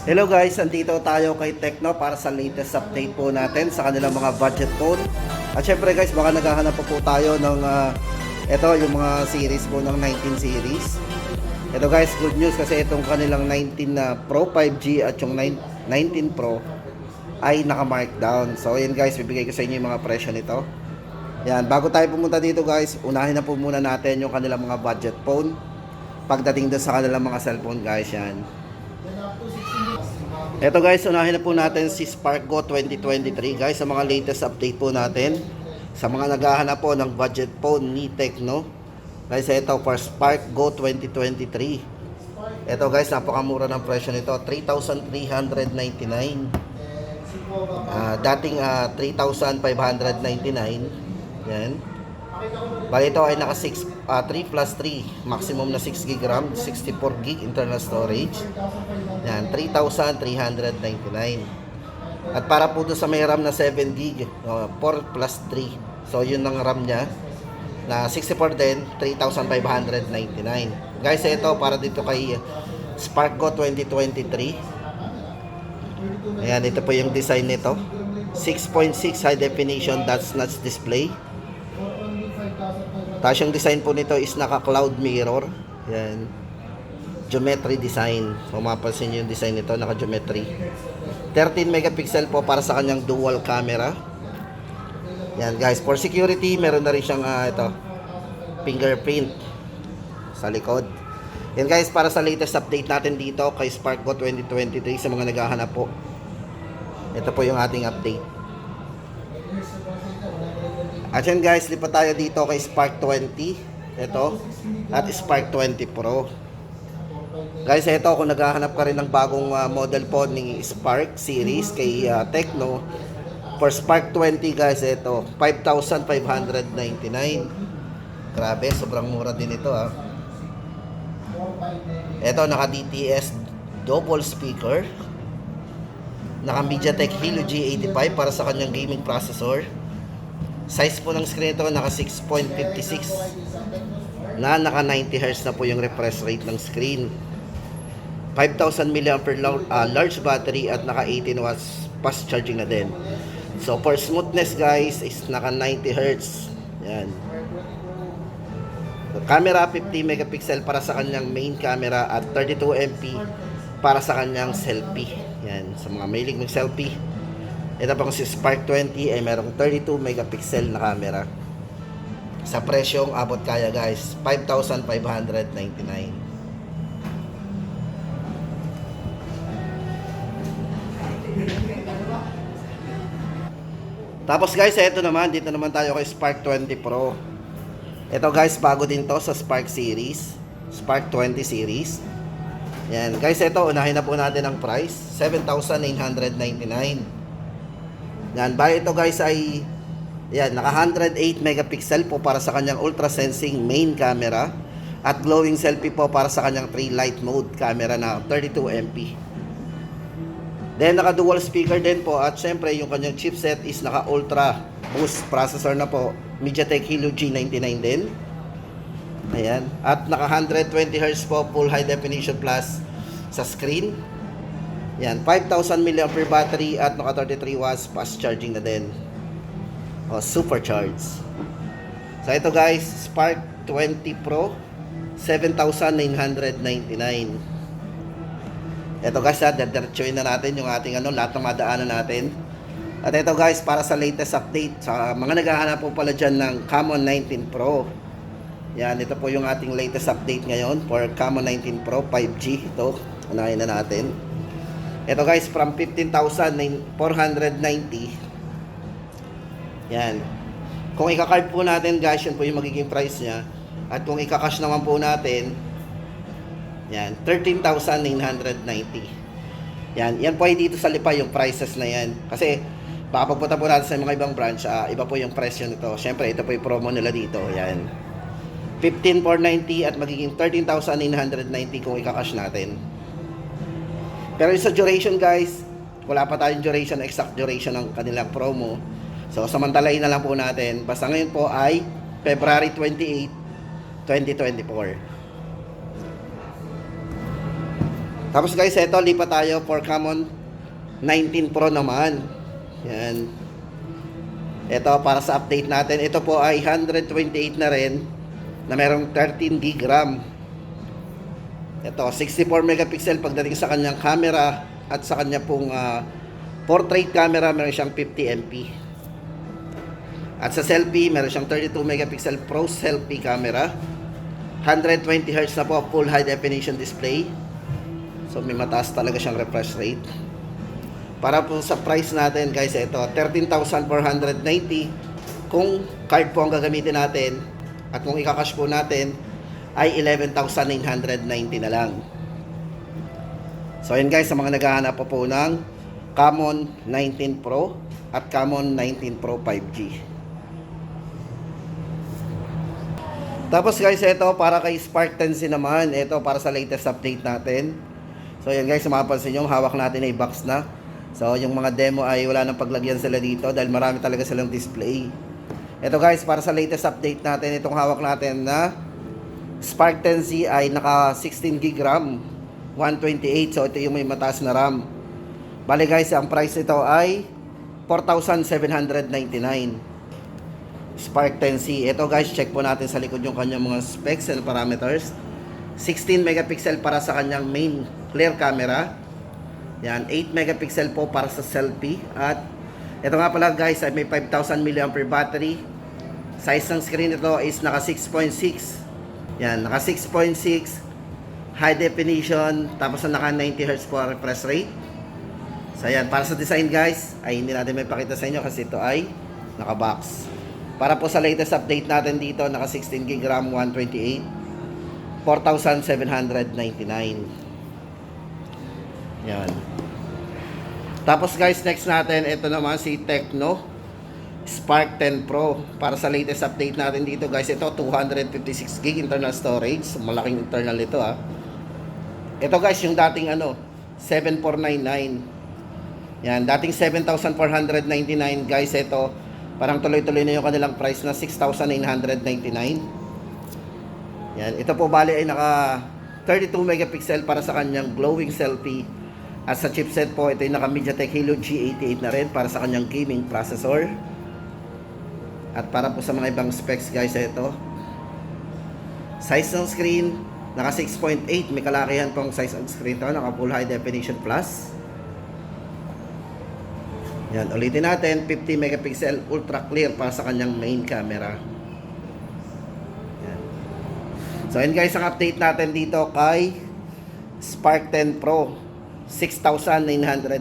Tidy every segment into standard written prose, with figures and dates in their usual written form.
Hello guys, andito tayo kay Tecno para sa latest update po natin sa kanilang mga budget phone. At syempre guys, baka naghahanap po tayo ng ito yung mga series po ng 19 series. Ito guys, good news kasi itong kanilang 19 na Pro 5G at yung 19 Pro ay naka-markdown. So ayan guys, bibigay ko sa inyo yung mga presyo nito. Yan, bago tayo pumunta dito guys, unahin na po muna natin yung kanilang mga budget phone. Pagdating doon sa kanilang mga cellphone guys, yan. Ito guys, unahin na po natin si Spark Go 2023 guys, sa mga latest update po natin. Sa mga naghahanap po ng budget phone ni Tecno. Guys, ito for Spark Go 2023. Ito guys, napakamura ng presyo nito, 3,399. Dating 3,599. Yan. Bali ito ay naka 3 plus 3, maximum na 6 GB RAM, 64 GB internal storage. Yan, 3,399. At para po doon sa may RAM na 7 GB, 4 plus 3. So yun ang RAM niya na 64 din, 3,599. Guys, ito para dito kay Spark Go 2023. Ayan, ito po yung design nito. 6.6 high definition dots notch display. Tapos yung design po nito is naka-cloud mirror. Yan. Geometry design. Kung mapapansin nyo yung design nito, naka-geometry. 13 megapixel po para sa kanyang dual camera. Yan guys. For security, meron na rin siyang ito, fingerprint sa likod. Yan guys, para sa latest update natin dito kay Spark Go 2023 sa mga naghahanap po. Ito po yung ating update. At yan guys, lipat tayo dito kay Spark 20. Ito. At Spark 20 Pro. Guys, ito kung naghahanap ka rin ng bagong model po ng Spark series kay Tecno. For Spark 20 guys, ito 5,599. Grabe, sobrang mura din ito ha. Ito naka DTS double speaker. Naka MediaTek Helio G85 para sa kanyang gaming processor. Size po ng screen ito naka 6.56 na naka 90 Hz na po yung refresh rate ng screen. 5,000 mAh large battery at naka 18 watts fast charging na din. So for smoothness guys is naka 90 Hz. Yan. So, camera 50 megapixel para sa kanyang main camera at 32 MP para sa kanyang selfie. Yan, sa mga mahilig mag selfie. Ito pang si Spark 20 ay merong 32 megapixel na camera. Sa presyong abot kaya guys, 5,599. Tapos guys, ito naman, dito naman tayo kay Spark 20 Pro. Ito guys, bago din to sa Spark series, Spark 20 series. Yan, guys, ito unahin na po natin ang price, 7,999. Yan, bali ito guys ay yan, naka 108 megapixel po para sa kanyang ultra sensing main camera at glowing selfie po para sa kanyang 3 light mode camera na 32 MP. Then naka dual speaker din po at syempre yung kanyang chipset is naka ultra boost processor na po, MediaTek Helio G99 din. Ayan, at naka 120 Hz po full high definition plus sa screen. Yan, 5,000 mAh battery at naka 33 watts fast charging na din. O, supercharged. So ito guys, Spark 20 Pro, 7,999. Ito guys, diretsuin na natin yung ating lahat ng madaanan natin. At ito guys, para sa latest update sa mga naghahanap po pala dyan ng Camon 19 Pro. Yan, ito po yung ating latest update ngayon for Camon 19 Pro 5G. Ito, unahin na natin. Ito guys, from 15,490. Yan. Kung i-card po natin guys, yun po yung magiging price niya. At kung i-cash naman po natin, yan, 13,990. Yan, yan po ay dito sa Lipa yung prices na yan. Kasi baka pagpunta po natin sa mga ibang branch, iba po yung presyo nito. Siyempre, ito po yung promo nila dito. Yan. 15,490 at magiging 13,990 kung i-cash natin. Pero sa duration guys, wala pa tayong duration, exact duration ng kanilang promo. So samantalahin na lang po natin. Basta ngayon po ay February 28, 2024. Tapos guys, ito lipat tayo for Camon 19 Pro naman. Yan. Ito para sa update natin. Ito po ay 128 na rin na merong 13 GB RAM. Ito 64 megapixel pagdating sa kanyang camera at sa kanya pong portrait camera meron siyang 50 MP. At sa selfie meron siyang 32 megapixel pro selfie camera. 120 Hz na po full high definition display. So may mataas talaga siyang refresh rate. Para po sa price natin guys, ito 13,490 kung card po ang gagamitin natin, at kung i-cash po natin ay 11,990 na lang. So yun guys, sa mga naghahanap po ng Camon 19 Pro at Camon 19 Pro 5G. Tapos guys, ito para kay Spark 10C naman. Ito para sa latest update natin. So yan guys, mapapansin nyo, hawak natin ay box na. So yung mga demo ay wala nang paglagyan sila dito dahil marami talaga silang display. Ito guys, para sa latest update natin, itong hawak natin na Spark 10C ay naka 16 GB RAM, 128. So ito yung may mataas na RAM. Bali guys, ang price nito ay 4,799. Spark 10C. Ito guys, check po natin sa likod yung kanyang mga specs and parameters. 16 megapixel para sa kanyang main clear camera. Yan, 8 megapixel po para sa selfie. At ito nga pala guys, ay may 5,000 mAh battery. Size ng screen nito is naka 6.6. Yan, naka 6.6 high definition, tapos naka 90 Hz po refresh rate. So yan, para sa design guys, ay hindi natin may pakita sa inyo kasi ito ay naka box. Para po sa latest update natin dito, naka 16 GB RAM, 128, 4,799. Yan. Tapos guys, next natin, ito naman si Tecno Spark 10 Pro. Para sa latest update natin dito guys, ito 256 GB internal storage. Malaking internal ito ha. Ito guys, yung dating 7,499. Yan, dating 7,499 guys, ito parang tuloy-tuloy na yung kanilang price na 6,999. Yan, ito po bali ay naka 32 megapixel para sa kanyang glowing selfie. At sa chipset po, ito ay naka MediaTek Helio G88 na rin para sa kanyang gaming processor. At para po sa mga ibang specs guys, ito size ng screen, naka 6.8. May kalakihan pong size ng screen to, naka full high definition plus. Yan, ulitin natin, 50 megapixel ultra clear para sa kanyang main camera. Yan. So yun guys, ang update natin dito kay Spark 10 Pro, 6,999,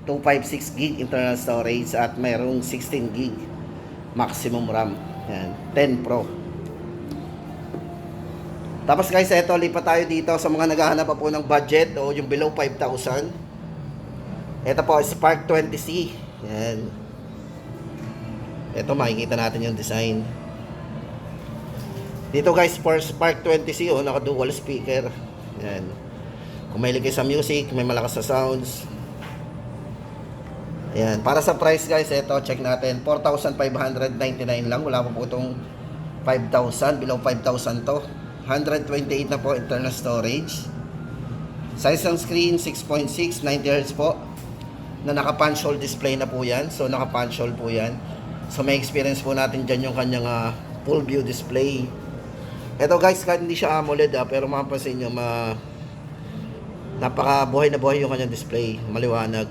256 GB internal storage at mayroong 16 GB maximum RAM. Yan, 10 Pro. Tapos guys, ito lipat tayo dito sa mga naghahanap pa po ng budget o yung below 5,000. Ito po, Spark 20C. Yan. Ito, makikita natin yung design. Dito guys, for Spark 20C, naka dual speaker. Yan. Kung may ligay sa music, may malakas sa sounds. Ayan. Para sa price guys, ito, check natin. 4,599 lang. Wala pa po itong 5,000. Below 5,000 to. 128 na po internal storage. Size ng screen, 6.6, 90 Hz po. Na naka-punch hole display na po yan. So naka-punch hole po yan. So may experience po natin dyan yung kanyang full view display. Ito guys, kahit hindi siya AMOLED pero mapapansin nyo, napaka buhay na buhay yung kanyang display. Maliwanag.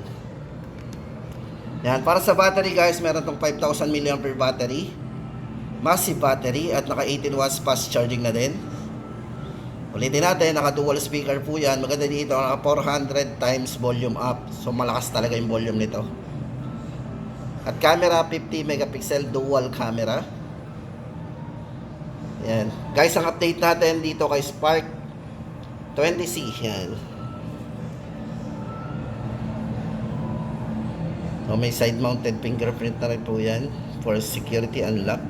Yan. Para sa battery guys, meron tong 5,000 mAh battery. Massive battery at naka 18 watts fast charging na din. Ulitin natin, naka dual speaker po yan. Maganda dito, naka 400 times volume up. So malakas talaga yung volume nito. At camera, 50 megapixel dual camera. Yan. Guys, ang update natin dito kay Spark 20C. Yan. So may side mounted fingerprint na rin po yan for security unlock.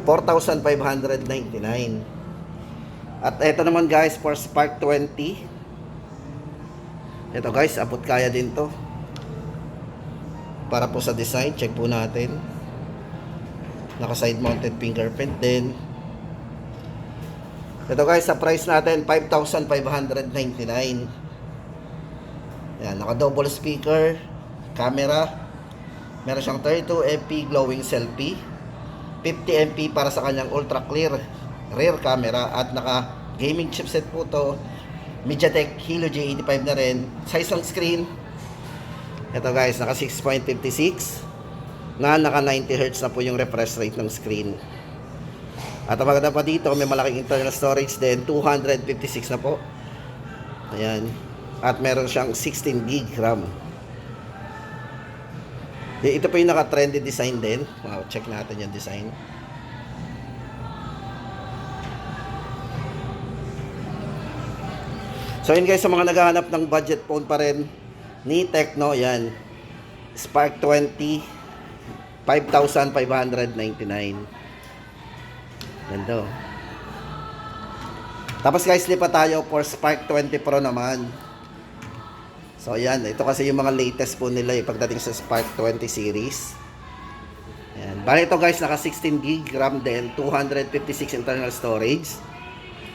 4,599. At ito naman guys, for Spark 20. Ito guys, abot kaya din to. Para po sa design, check po natin. Naka side mounted fingerprint din. Ito guys, sa price natin, 5,599. Yan, naka double speaker, camera, meron siyang 32MP glowing selfie, 50MP para sa kanyang ultra clear rear camera, at naka gaming chipset po to, MediaTek Helio G85 na rin. Size ng screen, ito guys, naka 6.56 na naka 90Hz na po yung refresh rate ng screen. At ang maganda pa dito, may malaking internal storage din, 256 na po. Ayan. At meron siyang 16 gig RAM. Ito po yung naka-trendy design din. Wow, check natin yung design. So yun guys, sa mga naghahanap ng budget phone pa rin ni Tecno, yan. Spark 20, 5,599. Ganda. Tapos guys, lipat tayo for Spark 20 Pro naman. So ayan, ito kasi yung mga latest po nila pagdating sa Spark 20 series. Ayan. Bali ito guys, naka 16 gig RAM din, 256 internal storage.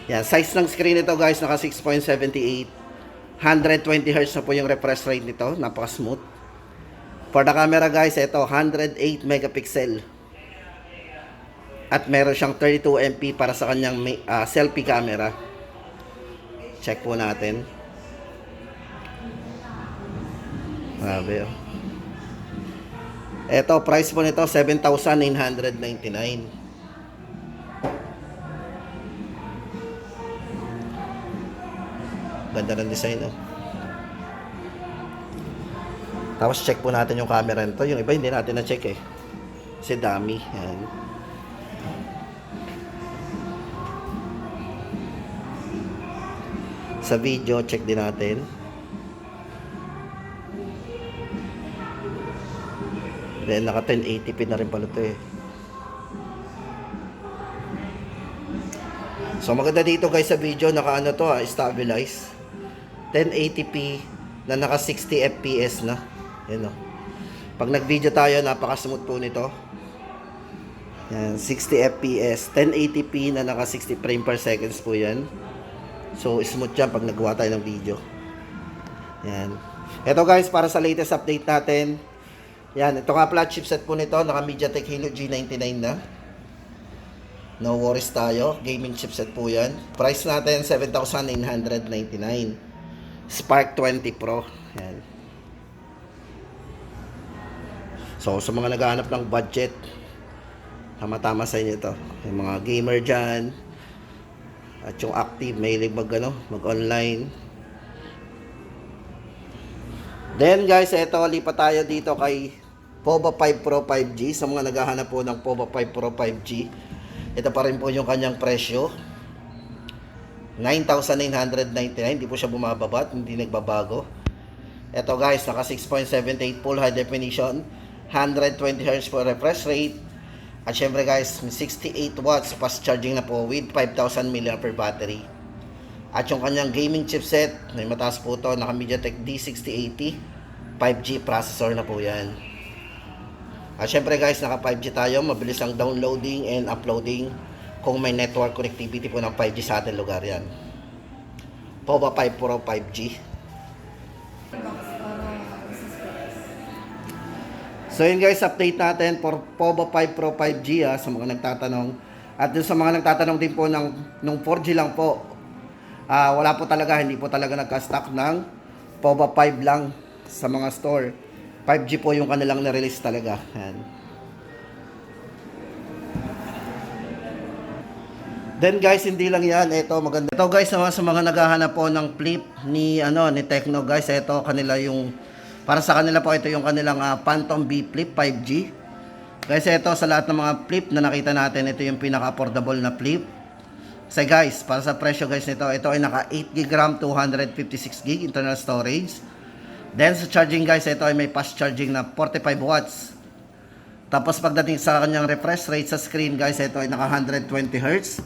Ayan, size ng screen nito guys, naka 6.78. 120Hz na po yung refresh rate nito, napaka smooth. For the camera guys, ito 108 megapixel. At meron siyang 32MP para sa kanyang selfie camera. Check po natin. Grabe oh. Ito, price po nito 7,999. Ganda ng design oh. Tapos check po natin yung camera nito. Yung iba hindi natin na-check eh. Kasi dami. Yan. Sa video, check din natin. Then, naka 1080p na rin pala ito eh. So, maganda dito guys sa video, naka ano to stabilize. 1080p na naka 60 fps na. Yan o. Pag nag-video tayo, napaka-smooth po nito. Yan, 60 fps. 1080p na naka 60 frame per seconds po yan. So, smooth yan pag nagawa tayo ng video. Yan. Ito guys, para sa latest update natin. Yan, ito nga pala chipset po nito. Naka MediaTek Helio G99 na. No worries tayo. Gaming chipset po yan. Price natin, 7,999. Spark 20 Pro. Yan. So, sa mga naghahanap ng budget, tama-tama sa inyo ito. Yung mga gamer dyan, at yung active, mahilig mag-online. Then guys, ito, lipat tayo dito kay POVA 5 Pro 5G. Sa mga naghahanap po ng POVA 5 Pro 5G, ito pa rin po yung kanyang presyo. 9,999. Hindi po siya bumababa, hindi nagbabago. Ito guys, naka 6.78 full high definition, 120Hz for refresh rate. At syempre guys, 68 watts fast charging na po with 5,000 mAh battery. At yung kanyang gaming chipset, may mataas po ito, naka MediaTek D6080 5G processor na po yan. At syempre guys, naka 5G tayo, mabilis ang downloading and uploading kung may network connectivity po ng 5G sa ating lugar yan. POVA 5 Pro 5G. So yun guys, update natin for POVA 5 Pro 5G sa mga nagtatanong. At dun sa mga nagtatanong din po nung 4G lang po, wala po talaga, hindi po talaga nagka-stock ng POVA 5 lang sa mga store. 5G po yung kanilang na-release talaga. Yan. Then guys, hindi lang yan. Ito maganda. Ito guys, sa mga naghahanap po ng flip ni Tecno guys, ito kanila yung para sa kanila po, ito yung kanilang Phantom B Flip 5G. Guys, ito sa lahat ng mga flip na nakita natin, ito yung pinaka-affordable na flip. Kasi guys, para sa presyo guys nito, ito ay naka 8GB RAM, 256GB internal storage. Then sa charging guys, ito ay may fast charging na 45 watts. Tapos pagdating sa kanyang refresh rate sa screen guys, ito ay naka 120Hz.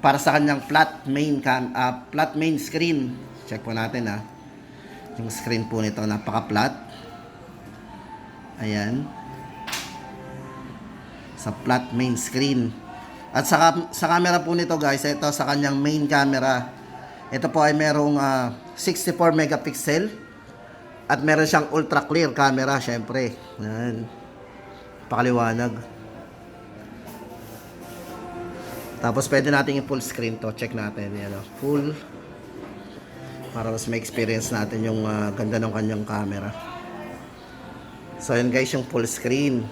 Para sa kanyang flat main screen. Check po natin yung screen po nito, napaka-flat. Ayan. Sa flat main screen. At sa camera po nito guys, ito sa kanyang main camera. Ito po ay merong 64 megapixel at meron siyang ultra clear camera syempre. Yan. Pakaliwanag. Tapos pwede natin i-full screen to. Check natin. Yan, full. Para mas ma-experience natin yung ganda ng kanyang camera. So yan guys yung full screen.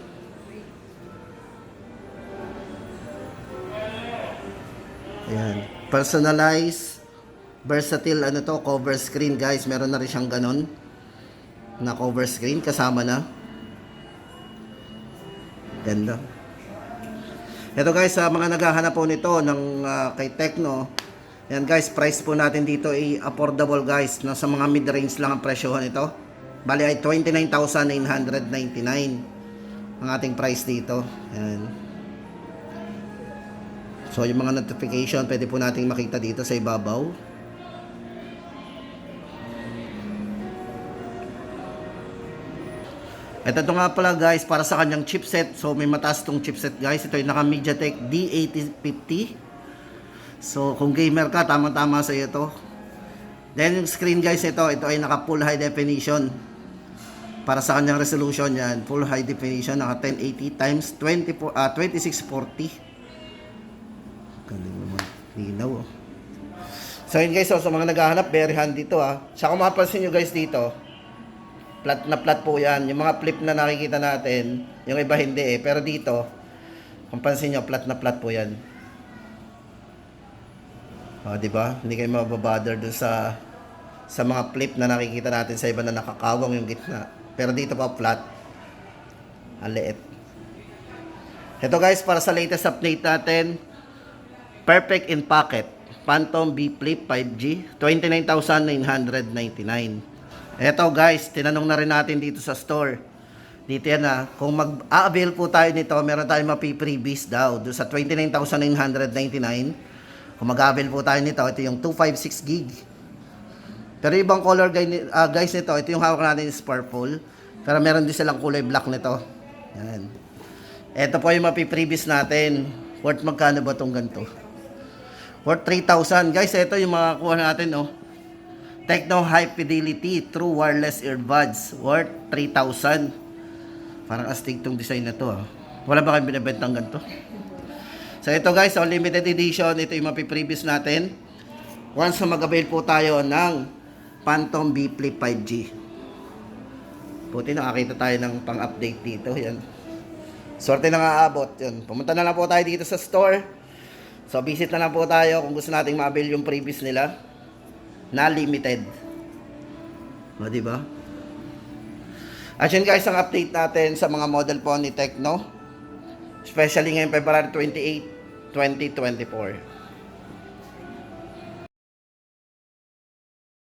Ayan. Personalized, versatile ano to, cover screen guys. Meron na rin siyang ganun na cover screen kasama na. Ganda. Ito guys, sa mga naghahanap po nito ng kay Tecno, yan guys, price po natin dito ay affordable guys. Nasa mga mid-range lang ang presyohan ito. Bali ay 29,999 ang ating price dito. Yan. So yung mga notification pwede po nating makita dito sa ibabaw. Ito nga pala guys para sa kanyang chipset. So may mataas tong chipset guys. Ito yung naka MediaTek D8050. So kung gamer ka, tama-tama sa iyo to. Then yung screen guys, ito ay naka full high definition. Para sa kanyang resolution yan, full high definition, naka 1080 times 2640. Galing naman, linaw oh. So yun guys, so, sa mga naghahanap, very handy to Tsaka kung mapapansin nyo guys dito, flat na flat po yan. Yung mga flip na nakikita natin, yung iba hindi pero dito, kung pansin nyo, flat na flat po yan. Diba? Hindi kayo mababother dun sa mga flip na nakikita natin sa iba na nakakawang yung gitna. Pero dito pa flat. Ang liit. Ito guys, para sa latest update natin, perfect in pocket. Phantom B Flip 5G, 29,999. Ito guys, tinanong na rin natin dito sa store. Dito yan kung mag-a-avail po tayo nito, meron tayong mapi-freebies daw. Doon sa 29,999. Kung mag-a-avail po tayo nito, ito yung 256 gig. Pero ibang color guys nito, ito yung hawak natin is purple. Pero meron din silang kulay black nito. Yan. Ito po yung mapi-freebies natin. Worth magkano ba itong ganito? Worth 3,000. Guys, ito yung makakuha natin Tecno High Fidelity True Wireless Earbuds. Worth 3,000. Parang astig tong design na to Wala ba kayong binibentang ganito? So ito guys, limited edition. Ito yung mapi-freebies natin. Once na mag-avail po tayo ng Phantom B Flip 5G. Buti nakakita tayo ng pang-update dito. Yan. Swerte na nga abot. Yan. Pumunta na lang po tayo dito sa store. So visit na lang po tayo kung gusto nating ma-avail yung previous nila na limited. Diba? At yun guys, ang update natin sa mga model po ni Tecno. Especially ngayong February 28, 2024.